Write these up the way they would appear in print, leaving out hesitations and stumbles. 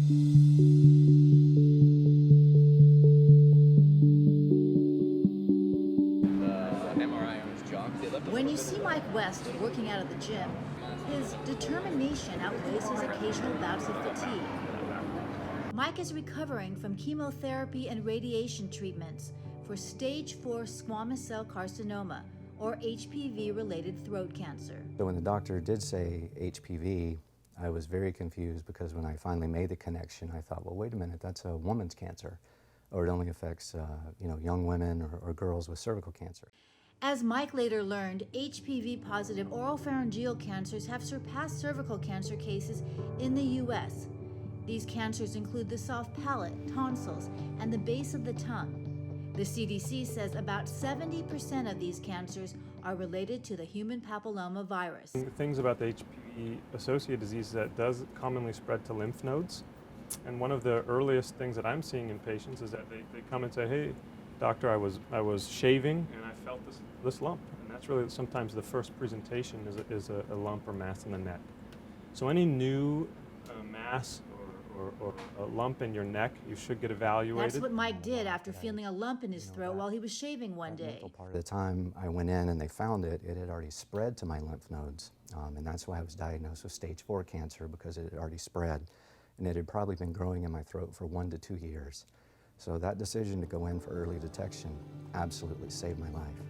When you see Mike West working out of the gym, his determination outweighs his occasional bouts of fatigue. Mike is recovering from chemotherapy and radiation treatments for stage 4 squamous cell carcinoma, or HPV-related throat cancer. So when the doctor did say HPV, I was very confused because when I finally made the connection, I thought, well, wait a minute, that's a woman's cancer, or it only affects young women or girls with cervical cancer. As Mike later learned, HPV-positive oropharyngeal cancers have surpassed cervical cancer cases in the U.S. These cancers include the soft palate, tonsils, and the base of the tongue. The CDC says about 70% of these cancers are related to the human papilloma virus. Things about the HPV-associated disease that does commonly spread to lymph nodes. And one of the earliest things that I'm seeing in patients is that they come and say, hey, doctor, I was shaving and I felt this lump. And that's really sometimes the first presentation is a lump or mass in the neck. So any new mass or a lump in your neck, you should get evaluated. That's what Mike did after feeling a lump in his throat while he was shaving one day. Part of the time I went in and they found it, it had already spread to my lymph nodes. And that's why I was diagnosed with stage 4 cancer, because it had already spread. And it had probably been growing in my throat for 1 to 2 years. So that decision to go in for early detection absolutely saved my life.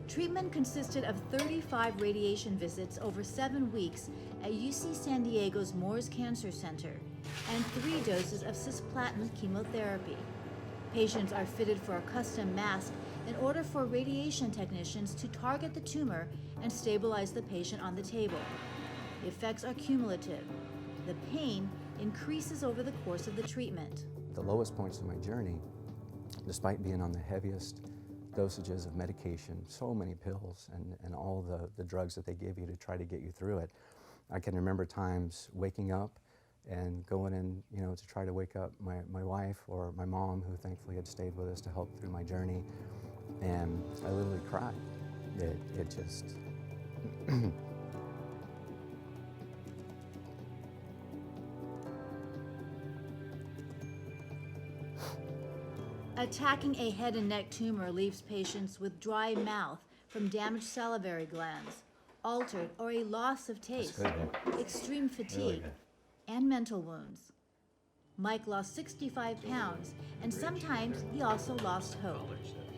Treatment consisted of 35 radiation visits over 7 weeks at UC San Diego's Moores Cancer Center and 3 doses of cisplatin chemotherapy. Patients are fitted for a custom mask in order for radiation technicians to target the tumor and stabilize the patient on the table. The effects are cumulative. The pain increases over the course of the treatment. The lowest points of my journey, despite being on the heaviest dosages of medication, so many pills and all the drugs that they give you to try to get you through it, I can remember times waking up and going in, to try to wake up my wife or my mom, who thankfully had stayed with us to help through my journey, and I literally cried. It just... Attacking a head and neck tumor leaves patients with dry mouth from damaged salivary glands, altered or a loss of taste, extreme fatigue, and mental wounds. Mike lost 65 pounds, and sometimes he also lost hope.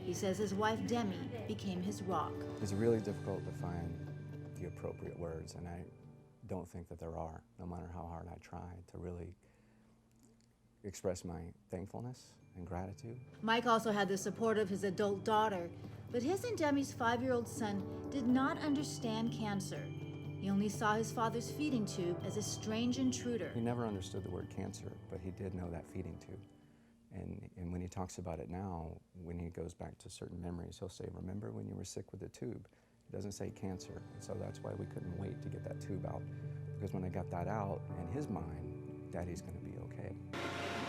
He says his wife, Demi, became his rock. It's really difficult to find the appropriate words, and I don't think that there are, no matter how hard I try to really express my thankfulness and gratitude. Mike also had the support of his adult daughter, but his and Demi's 5-year-old son did not understand cancer. He only saw his father's feeding tube as a strange intruder. He never understood the word cancer, but he did know that feeding tube. And when he talks about it now, when he goes back to certain memories, he'll say, remember when you were sick with the tube? It doesn't say cancer, and so that's why we couldn't wait to get that tube out. Because when I got that out, in his mind, Daddy's gonna be okay.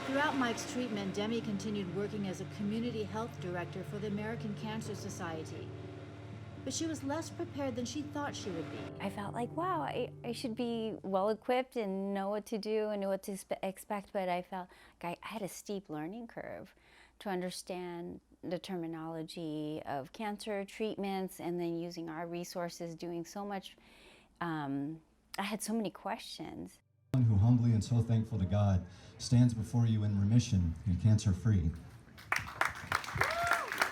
Throughout Mike's treatment, Demi continued working as a community health director for the American Cancer Society. But she was less prepared than she thought she would be. I felt like, wow, I should be well-equipped and know what to do and know what to expect, but I felt like I had a steep learning curve to understand the terminology of cancer treatments, and then using our resources, doing so much. I had so many questions. One who humbly and so thankful to God stands before you in remission and cancer-free.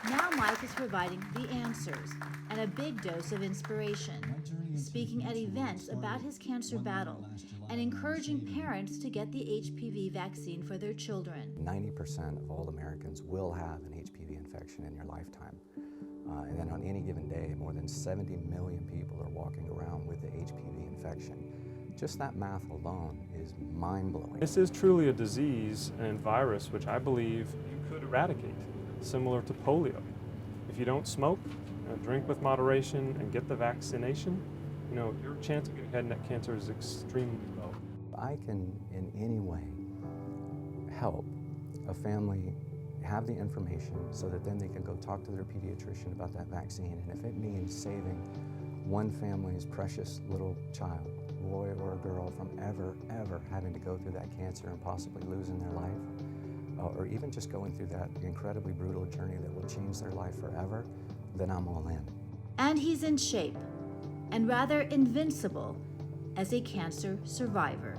Now Mike is providing the answers and a big dose of inspiration, speaking at events about his cancer battle and encouraging parents to get the HPV vaccine for their children. 90% of all Americans will have an HPV infection in your lifetime. And then on any given day, more than 70 million people are walking around with the HPV infection. Just that math alone is mind-blowing. This is truly a disease and virus which I believe you could eradicate, similar to polio. If you don't smoke, drink with moderation, and get the vaccination, your chance of getting head and neck cancer is extremely low. I can, in any way, help a family have the information so that then they can go talk to their pediatrician about that vaccine. And if it means saving one family's precious little child, boy or a girl from ever having to go through that cancer and possibly losing their life, or even just going through that incredibly brutal journey that will change their life forever, then I'm all in. And he's in shape, and rather invincible as a cancer survivor.